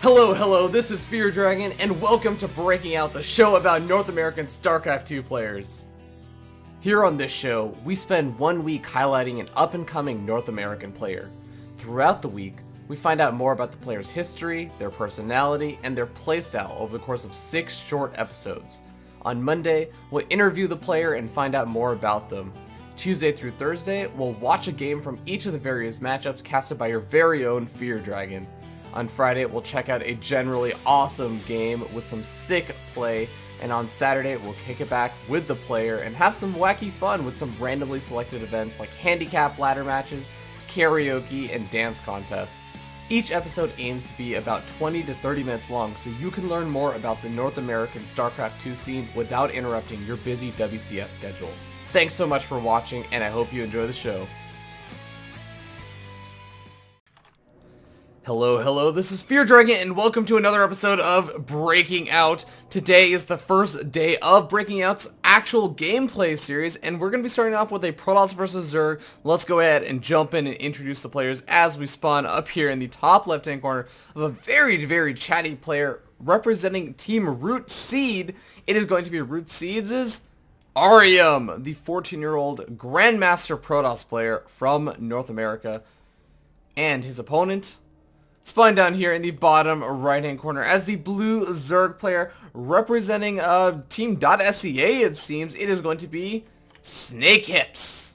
Hello, this is Fear Dragon, and welcome to Breaking Out, the show about North American StarCraft 2 players. Here on this show, we spend 1 week highlighting an up-and-coming North American player. Throughout the week, we find out more about the player's history, their personality, and their playstyle over the course of 6 short episodes. On Monday, we'll interview the player and find out more about them. Tuesday through Thursday, we'll watch a game from each of the various matchups casted by your very own Fear Dragon. On Friday, we'll check out a generally awesome game with some sick play, and on Saturday, we'll kick it back with the player and have some wacky fun with some randomly selected events like handicap ladder matches, karaoke, and dance contests. Each episode aims to be about 20 to 30 minutes long, so you can learn more about the North American StarCraft 2 scene without interrupting your busy WCS schedule. Thanks so much for watching, and I hope you enjoy the show. Hello, this is Fear Dragon, and welcome to another episode of Breaking Out. Today is the first day of Breaking Out's actual gameplay series, and we're going to be starting off with a Protoss versus Zerg. Let's go ahead and jump in and introduce the players as we spawn up here in the top left-hand corner of a very chatty player representing Team Root Seed. It is going to be Root Seeds' Arium, the 14-year-old Grandmaster Protoss player from North America, and his opponent spawned down here in the bottom right-hand corner as the blue Zerg player representing Team.SEA, it seems. It is going to be Snakehips.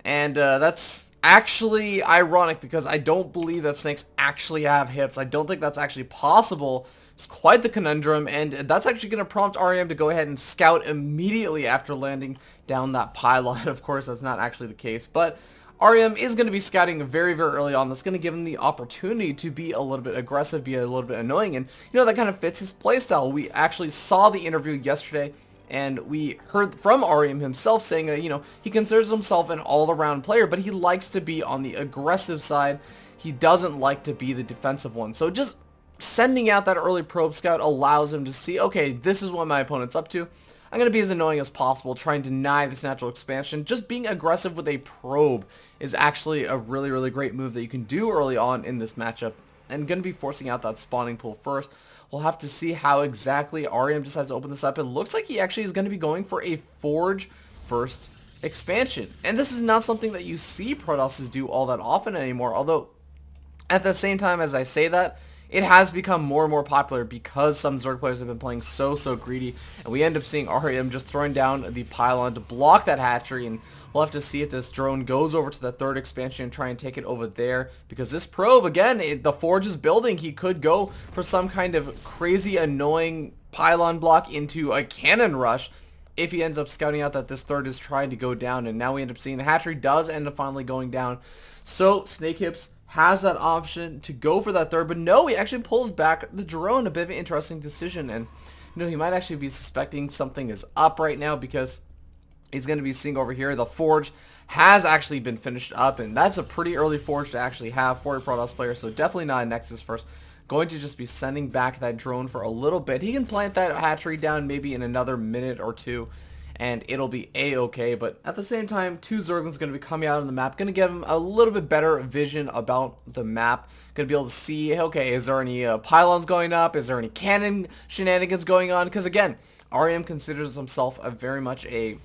And that's actually ironic because I don't believe that snakes actually have hips. I don't think that's actually possible. It's quite the conundrum, and that's actually going to prompt Arium to go ahead and scout immediately after landing down that pylon. Of course, that's not actually the case, but Arium is going to be scouting very early on. That's going to give him the opportunity to be a little bit aggressive, be a little bit annoying, and you know, that kind of fits his playstyle. We actually saw the interview yesterday, and we heard from Arium himself saying that, you know, he considers himself an all-around player, but he likes to be on the aggressive side. He doesn't like to be the defensive one. So just sending out that early probe scout allows him to see, okay, this is what my opponent's up to. I'm going to be as annoying as possible, try and deny this natural expansion. Just being aggressive with a probe is actually a really great move that you can do early on in this matchup. And going to be forcing out that spawning pool first. We'll have to see how exactly Arium decides to open this up. It looks like he actually is going to be going for a Forge first expansion. And this is not something that you see Protosses do all that often anymore. Although, at the same time as I say that, it has become more and more popular because some Zerg players have been playing so greedy, and we end up seeing Arium just throwing down the pylon to block that hatchery, and we'll have to see if this drone goes over to the third expansion and try and take it over there, because this probe, again, the Forge is building. He could go for some kind of crazy annoying pylon block into a cannon rush if he ends up scouting out that this third is trying to go down, and now we end up seeing the hatchery does end up finally going down. So Snakehips has that option to go for that third, but no, he actually pulls back the drone. A bit of an interesting decision, and you know, he might actually be suspecting something is up right now because he's going to be seeing over here the Forge has actually been finished up, and that's a pretty early Forge to actually have for a Protoss player, so definitely not a Nexus first. Going to just be sending back that drone for a little bit. He can plant that hatchery down maybe in another minute or two, and it'll be a-okay, but at the same time, two Zerglings going to be coming out on the map, going to give him a little bit better vision about the map, going to be able to see, okay, is there any pylons going up, is there any cannon shenanigans going on, because again, Arium considers himself a very much a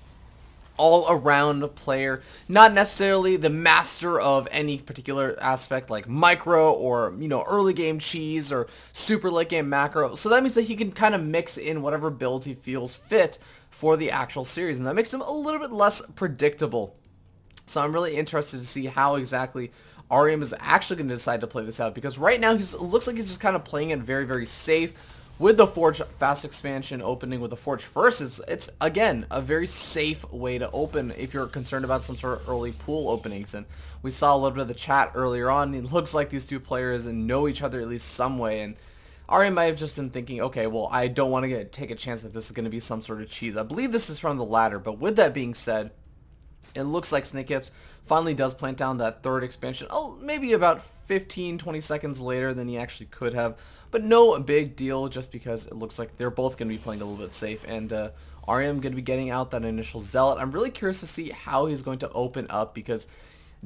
all-around player, not necessarily the master of any particular aspect like micro or, you know, early game cheese or super late game macro, so that means that he can kind of mix in whatever builds he feels fit for the actual series, and that makes him a little bit less predictable. So I'm really interested to see how exactly Arium is actually going to decide to play this out, because right now it looks like he's just kind of playing it very safe with the Forge fast expansion opening with the Forge first. It's again a very safe way to open if you're concerned about some sort of early pool openings, and we saw a little bit of the chat earlier on. It looks like these two players know each other at least some way, and Arium might have just been thinking, okay, well, I don't want to take a chance that this is going to be some sort of cheese. I believe this is from the ladder, but with that being said, it looks like Snakehips finally does plant down that third expansion. Oh, maybe about 15-20 seconds later than he actually could have, but no big deal, just because it looks like they're both going to be playing a little bit safe, and Arium going to be getting out that initial Zealot. I'm really curious to see how he's going to open up, because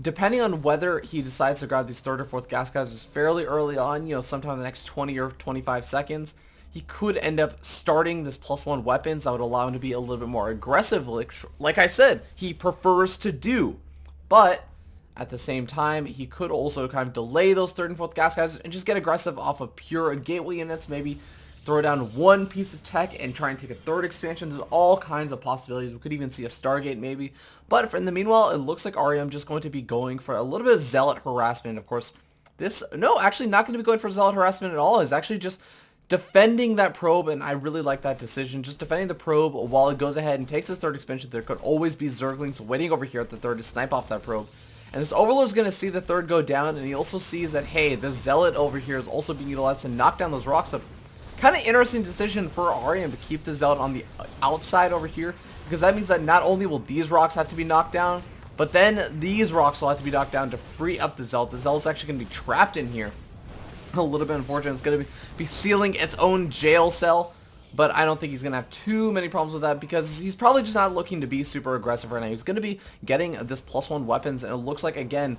depending on whether he decides to grab these third or fourth gas guys fairly early on, sometime in the next 20 or 25 seconds, he could end up starting this +1 weapons that would allow him to be a little bit more aggressive, like I said, he prefers to do. But at the same time, he could also kind of delay those third and fourth gas guys and just get aggressive off of pure gateway units, maybe throw down one piece of tech and try and take a third expansion. There's all kinds of possibilities. We could even see a Stargate maybe. But in the meanwhile, it looks like Arium just going to be going for a little bit of zealot harassment. Of course, actually not going to be going for zealot harassment at all. Is actually just defending that probe, and I really like that decision. Just defending the probe while it goes ahead and takes its third expansion. There could always be Zerglings waiting over here at the third to snipe off that probe. And this Overlord is going to see the third go down, and he also sees that, hey, the Zealot over here is also being utilized to knock down those rocks. So kind of interesting decision for Arium to keep the Zealot on the outside over here, because that means that not only will these rocks have to be knocked down, but then these rocks will have to be knocked down to free up the Zealot. The Zealot's actually going to be trapped in here. A little bit unfortunate. It's going to be sealing its own jail cell, but I don't think he's going to have too many problems with that, because he's probably just not looking to be super aggressive right now. He's going to be getting this +1 weapons, and it looks like, again,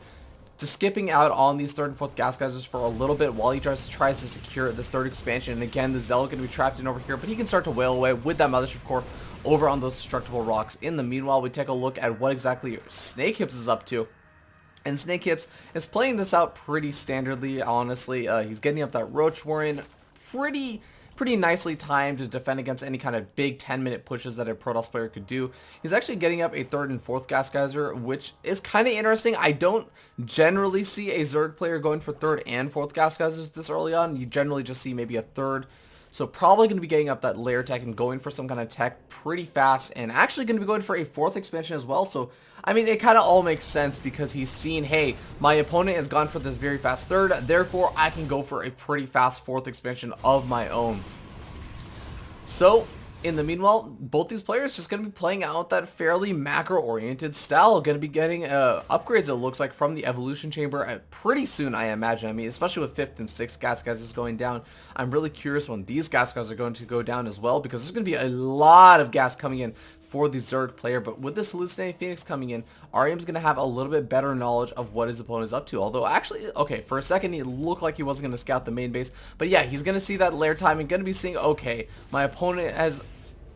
to skipping out on these third and fourth gas guys for a little bit while he tries to secure this third expansion. And again, the Zealot going to be trapped in over here, but he can start to wail away with that Mothership Core over on those destructible rocks. In the meanwhile, we take a look at what exactly Snakehips is up to. And Snakehips is playing this out pretty standardly, honestly. He's getting up that Roach Warren pretty nicely timed to defend against any kind of big 10-minute pushes that a Protoss player could do. He's actually getting up a third and fourth gas geyser, which is kind of interesting. I don't generally see a Zerg player going for third and fourth gas geysers this early on. You generally just see maybe a third. So probably going to be getting up that layer tech and going for some kind of tech pretty fast, and actually going to be going for a fourth expansion as well. So, I mean, it kind of all makes sense, because he's seen, hey, my opponent has gone for this very fast third, therefore I can go for a pretty fast fourth expansion of my own. So, in the meanwhile, both these players just going to be playing out that fairly macro-oriented style. Going to be getting upgrades, it looks like, from the Evolution Chamber pretty soon, I imagine. I mean, especially with 5th and 6th gas guys going down. I'm really curious when these gas guys are going to go down as well, because there's going to be a lot of gas coming in for the Zerg player. But with this Hallucinating Phoenix coming in, Arium's going to have a little bit better knowledge of what his opponent is up to. Although, actually, okay, for a second, he looked like he wasn't going to scout the main base. But yeah, he's going to see that lair time and going to be seeing, okay, my opponent has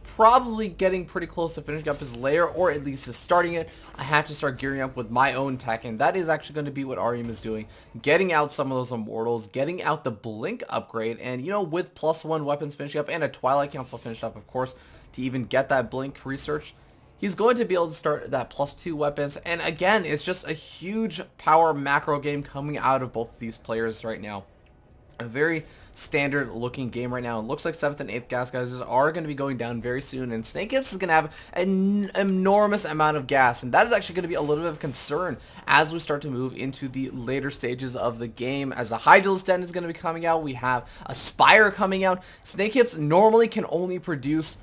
probably getting pretty close to finishing up his lair, or at least is starting it. I have to start gearing up with my own tech, and that is actually going to be what Arium is doing. Getting out some of those Immortals, getting out the Blink upgrade, and, with +1 weapons finishing up, and a Twilight Council finished up, of course, to even get that Blink research, he's going to be able to start that +2 weapons. And again, it's just a huge power macro game coming out of both of these players right now. A very standard looking game right now. It looks like 7th and 8th gas guys are going to be going down very soon, and Snakehips is going to have an enormous amount of gas, and that is actually going to be a little bit of concern as we start to move into the later stages of the game. As the Hydralisk Den is going to be coming out, we have a Spire coming out. Snakehips normally can only produce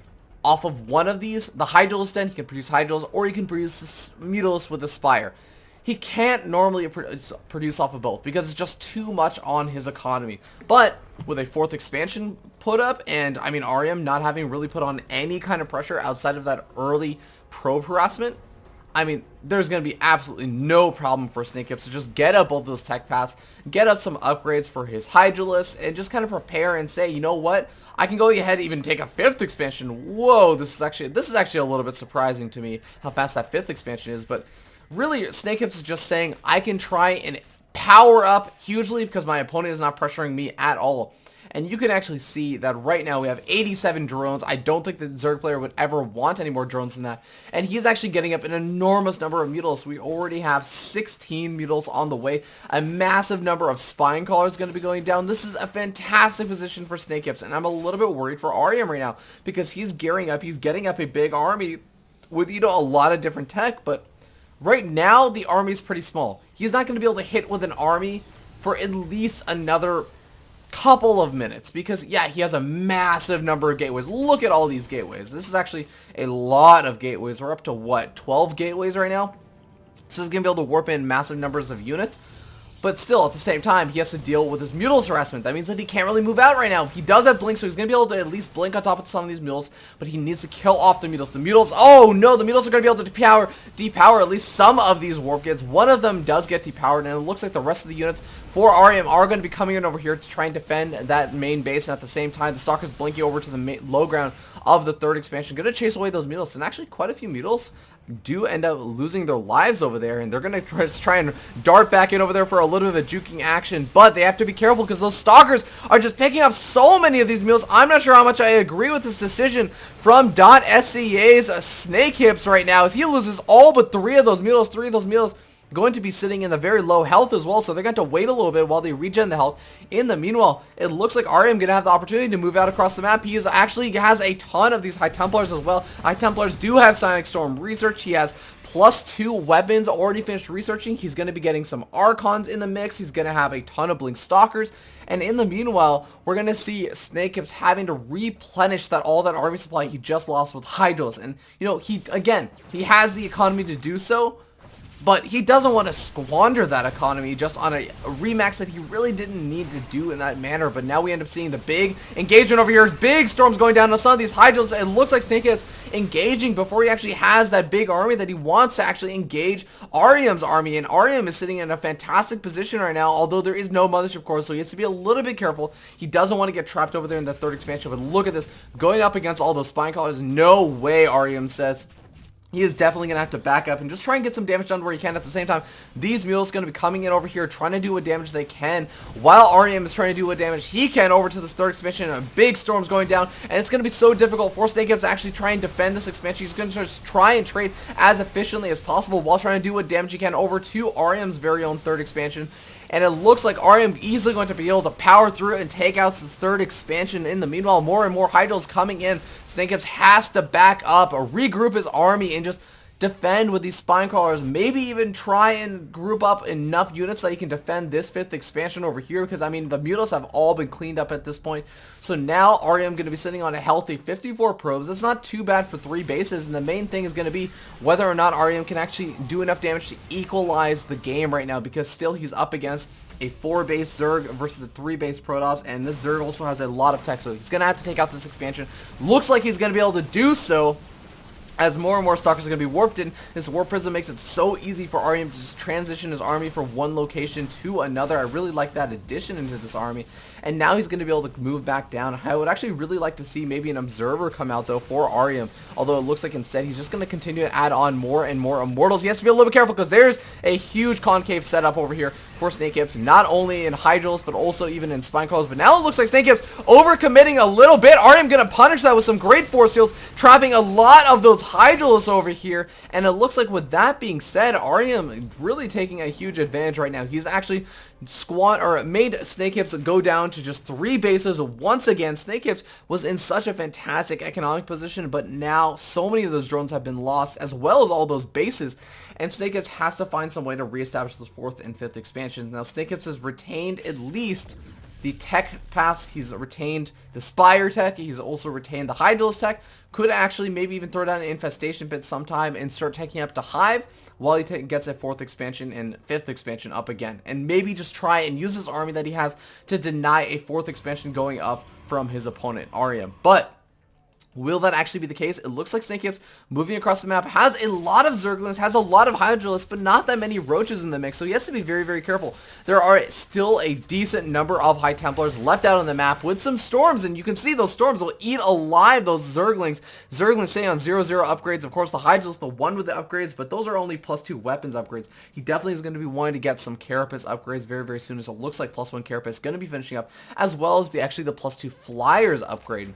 off of one of these. The Hydralisk Den, he can produce Hydrals, or he can produce Mutalisk with a Spire. He can't normally produce off of both, because it's just too much on his economy. But with a 4th expansion put up, and I mean Arium not having really put on any kind of pressure outside of that early probe harassment, I mean, there's going to be absolutely no problem for Snakehips to just get up both those tech paths, get up some upgrades for his Hydralisk, and just kind of prepare and say, you know what, I can go ahead and even take a 5th expansion. Whoa, this is actually a little bit surprising to me how fast that 5th expansion is, but really, Snakehips is just saying, I can try and power up hugely because my opponent is not pressuring me at all. And you can actually see that right now we have 87 drones. I don't think the Zerg player would ever want any more drones than that. And he's actually getting up an enormous number of Mutals. We already have 16 Mutals on the way. A massive number of Spine Callers going to be going down. This is a fantastic position for Snakehips. And I'm a little bit worried for Arium right now, because he's gearing up. He's getting up a big army with, a lot of different tech. But right now, the army is pretty small. He's not going to be able to hit with an army for at least another couple of minutes, because yeah, he has a massive number of gateways. Look at all these gateways. This is actually a lot of gateways. We're up to what, 12 gateways right now? So he's gonna be able to warp in massive numbers of units. But still, at the same time, he has to deal with his Mutal's harassment. That means that he can't really move out right now. He does have Blink, so he's going to be able to at least blink on top of some of these Mutals, but he needs to kill off the Mutals. The Mutals, oh no, the Mutals are going to be able to depower at least some of these Warp Gates. One of them does get depowered, and it looks like the rest of the units for Arium are going to be coming in over here to try and defend that main base, and at the same time, the Stalker's blinking over to the low ground of the third expansion, going to chase away those Mutals, and actually quite a few Mutals do end up losing their lives over there, and they're going to try and dart back in over there for a little bit of a juking action, but they have to be careful because those Stalkers are just picking up so many of these Mutals. I'm not sure how much I agree with this decision from .SCA's Snake Hips right now, as he loses all but three of those Mutals, going to be sitting in the very low health as well, so they're going to wait a little bit while they regen the health. In the meanwhile, it looks like Arium going to have the opportunity to move out across the map. He actually has a ton of these High Templars as well. High Templars do have Sonic Storm research. He has +2 weapons already finished researching. He's going to be getting some Archons in the mix. He's going to have a ton of Blink Stalkers. And in the meanwhile, we're going to see Snake Hips having to replenish all that army supply he just lost with Hydros. And, you know, he has the economy to do so, but he doesn't want to squander that economy just on a remax that he really didn't need to do in that manner. But now we end up seeing the big engagement over here. Big storms going down on some of these Hydros. It looks like Snake is engaging before he actually has that big army that he wants to actually engage Arium's army. And Arium is sitting in a fantastic position right now, although there is no Mothership Core, so he has to be a little bit careful. He doesn't want to get trapped over there in the third expansion. But look at this, going up against all those Spine Collars. No way, Arium says. He is definitely going to have to back up and just try and get some damage done where he can. At the same time, these mules going to be coming in over here trying to do what damage they can, while Arium is trying to do what damage he can over to this third expansion. And a big storm's going down, and it's going to be so difficult for Snake Hips to actually try and defend this expansion. He's going to just try and trade as efficiently as possible while trying to do what damage he can over to Arium's very own third expansion. And it looks like Arium easily going to be able to power through it and take out his third expansion. In the meanwhile, more and more Hydros coming in. Snake Hips has to back up, or regroup his army, and just defend with these Spine Crawlers. Maybe even try and group up enough units that he can defend this fifth expansion over here, because I mean the Mutals have all been cleaned up at this point. So now Arium going to be sitting on a healthy 54 probes. That's not too bad for 3 bases, and the main thing is going to be whether or not Arium can actually do enough damage to equalize the game right now, because still he's up against a 4-base Zerg versus a 3-base Protoss, and this Zerg also has a lot of tech, so he's going to have to take out this expansion. Looks like he's going to be able to do so, as more and more Stalkers are going to be warped in. This Warp Prism makes it so easy for Arium to just transition his army from one location to another. I really like that addition into this army. And now he's going to be able to move back down. I would actually really like to see maybe an Observer come out, though, for Arium. Although it looks like instead he's just going to continue to add on more and more Immortals. He has to be a little bit careful, because there's a huge concave setup over here for Snake Hips, not only in Hydros, but also even in Spine Crawlers. But now it looks like Snake Hips overcommitting a little bit. Arium going to punish that with some great Force Fields, trapping a lot of those Hydros over here. And it looks like, with that being said, Arium really taking a huge advantage right now. He's actually made Snake Hips go down to just 3 bases once again. Snake Hips was in such a fantastic economic position, but now so many of those drones have been lost, as well as all those bases, and Snake Hips has to find some way to reestablish those 4th and 5th expansions. Now Snake Hips has retained at least the tech pass. He's retained the Spire tech. He's also retained the Hydros tech. Could actually maybe even throw down an Infestation Pit sometime and start taking up to Hive, while he gets a 4th expansion and 5th expansion up again. And maybe just try and use his army that he has to deny a 4th expansion going up from his opponent, Arium. But will that actually be the case? It looks like Snake Hips, moving across the map, has a lot of Zerglings, has a lot of Hydralisks, but not that many Roaches in the mix, so he has to be very, very careful. There are still a decent number of High Templars left out on the map with some Storms, and you can see those Storms will eat alive those Zerglings. Zerglings stay on 0-0 upgrades. Of course, the Hydralisk, the one with the upgrades, but those are only +2 weapons upgrades. He definitely is going to be wanting to get some Carapace upgrades very, very soon, so it looks like +1 Carapace is going to be finishing up, as well as the +2 Flyers upgrade.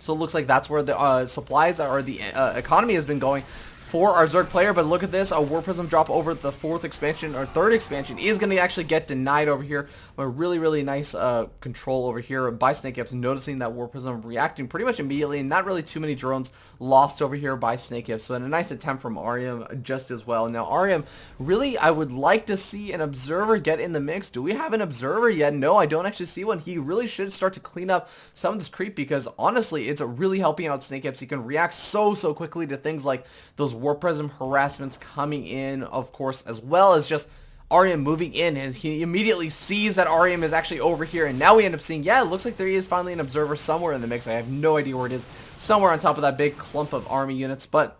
So it looks like that's where the supplies or the economy has been going for our Zerg player. But look at this, a War Prism drop over the 4th expansion or 3rd expansion is going to actually get denied over here. A really, really nice control over here by Snake Hips, noticing that War Prism reacting pretty much immediately, and not really too many drones lost over here by Snake Hips. So a nice attempt from Arium just as well. Now Arium, really, I would like to see an Observer get in the mix. Do we have an Observer yet? No, I don't actually see one. He really should start to clean up some of this creep, because honestly, it's really helping out Snake Hips. He can react so quickly to things like those War Prism harassments coming in, of course, as well as just Arium moving in, he immediately sees that Arium is actually over here, and now we end up seeing, yeah, it looks like there is finally an observer somewhere in the mix. I have no idea where it is, somewhere on top of that big clump of army units, but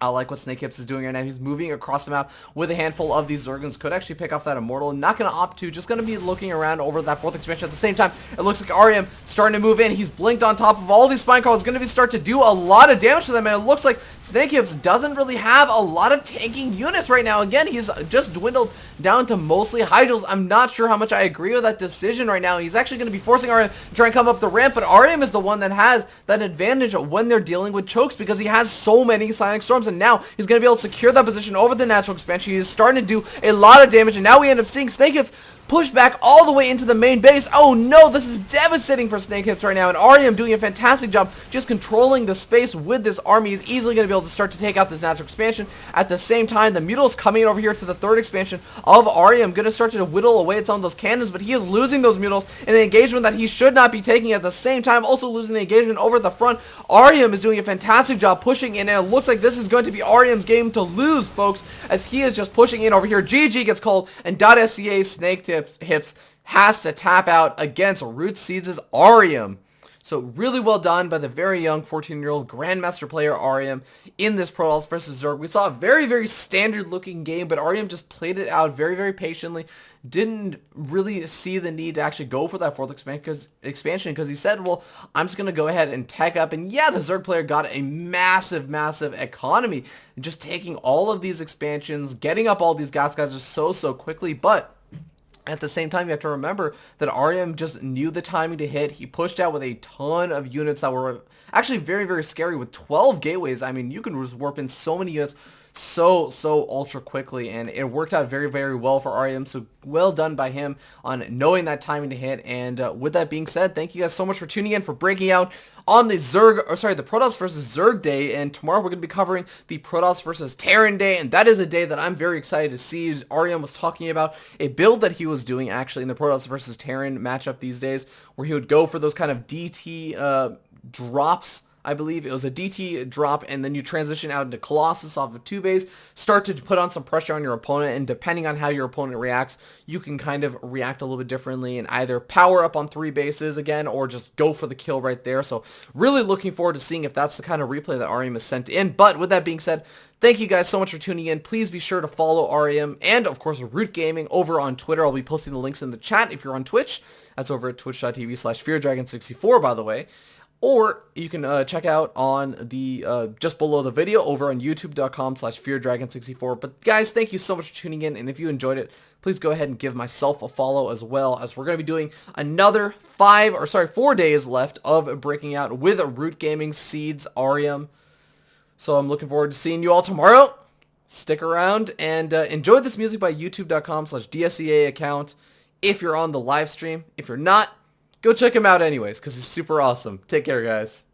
I like what Snakehips is doing right now. He's moving across the map with a handful of these Zerglings. Could actually pick off that Immortal. Not going to opt to. Just going to be looking around over that 4th expansion. At the same time, it looks like Arium starting to move in. He's blinked on top of all these Spine Crawlers. Going to start to do a lot of damage to them. And it looks like Snakehips doesn't really have a lot of tanking units right now. Again, he's just dwindled down to mostly Hydros. I'm not sure how much I agree with that decision right now. He's actually going to be forcing Arium to try and come up the ramp. But Arium is the one that has that advantage when they're dealing with chokes, because he has so many Sonic Storms. And now he's going to be able to secure that position over the natural expansion. He is starting to do a lot of damage, and now we end up seeing Snakehips push back all the way into the main base. Oh no, this is devastating for Snakehips right now, and Arium doing a fantastic job just controlling the space with this army. He's easily going to be able to start to take out this natural expansion. At the same time, the Mutila's coming over here to the 3rd expansion of Arium, going to start to whittle away at some of those cannons, but he is losing those Mutilas in an engagement that he should not be taking. At the same time, also losing the engagement over the front. Arium is doing a fantastic job pushing in, and it looks like this is going to be Arium's game to lose, folks, as he is just pushing in over here. GG gets called, and .SCA Snakehips has to tap out against Root Seeds' Arium. So really well done by the very young 14-year-old Grandmaster player Arium in this Protoss versus Zerg. We saw a very, very standard looking game, but Arium just played it out very, very patiently. Didn't really see the need to actually go for that 4th expansion because he said, well, I'm just going to go ahead and tech up. And yeah, the Zerg player got a massive, massive economy. Just taking all of these expansions, getting up all these gas guys just so quickly, but at the same time, you have to remember that Arium just knew the timing to hit. He pushed out with a ton of units that were actually very, very scary with 12 gateways. I mean, you can just warp in so many units so ultra quickly, and it worked out very, very well for Arium. So well done by him on knowing that timing to hit. And with that being said, thank you guys so much for tuning in, for breaking out on the the Protoss versus Zerg day. And tomorrow we're going to be covering the Protoss versus Terran day, and that is a day that I'm very excited to see. Arium was talking about a build that he was doing actually in the Protoss versus Terran matchup these days, where he would go for those kind of DT drops. I believe it was a DT drop, and then you transition out into Colossus off of 2 base, start to put on some pressure on your opponent, and depending on how your opponent reacts, you can kind of react a little bit differently and either power up on 3 bases again, or just go for the kill right there. So really looking forward to seeing if that's the kind of replay that Arium has sent in. But with that being said, thank you guys so much for tuning in. Please be sure to follow Arium and, of course, Root Gaming over on Twitter. I'll be posting the links in the chat if you're on Twitch. That's over at twitch.tv/FearDragon64, by the way. Or you can check out on the just below the video over on youtube.com/FearDragon64. But guys, thank you so much for tuning in, and if you enjoyed it, please go ahead and give myself a follow, as well as we're going to be doing another 4 days left of breaking out with Root Gaming Seeds Arium. So I'm looking forward to seeing you all tomorrow. Stick around and enjoy this music by youtube.com/DSEA account if you're on the live stream. If you're not, go check him out anyways, because he's super awesome. Take care, guys.